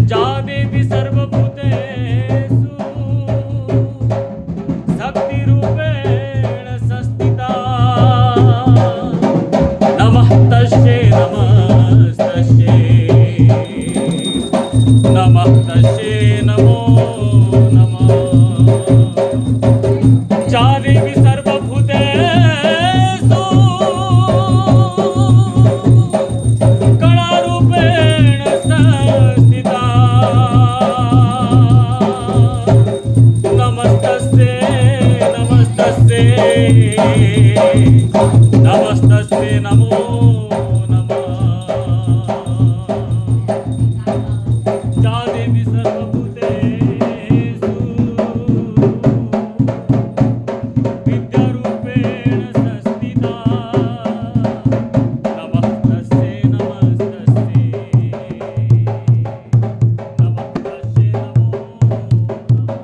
जा देवी सर्वभूतेषु शक्तिरूपेण संस्थिता। नमः तस्यै नमस्तस्यै नमः तस्यै नमो नमः। जा देवी सर्वभूतेषु कणारूपेण संस्थिता। नमस्तस्यै नमस्तस्यै नमस्तस्यै नमो नमः। जा देवी सर्वभूतेषु विद्यारूपेण संस्थिता। नमस्तस्यै नमस्तस्यै नमस्तस्यै नमो नमः।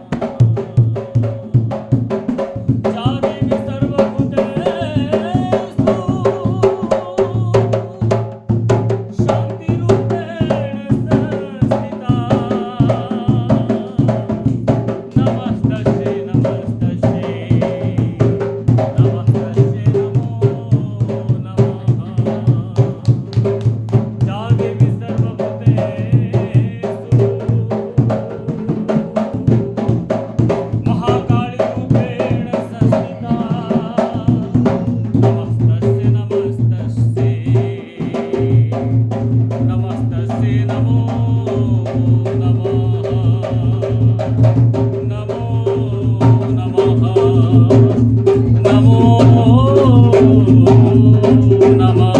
जा देवी सर्वभूतेषु शान्तिरूपेण संस्थिता। नमस्तस्यै नमस्तस्यै नमस्तस्यै नमो नमः। जा देवी सर्वभूतेषु महाकालीरूपेण संस्थिता। नमस्तस्यै नमस्तस्यै नमस्तस्यै नमो नमः। नमो नमः नमो नमः।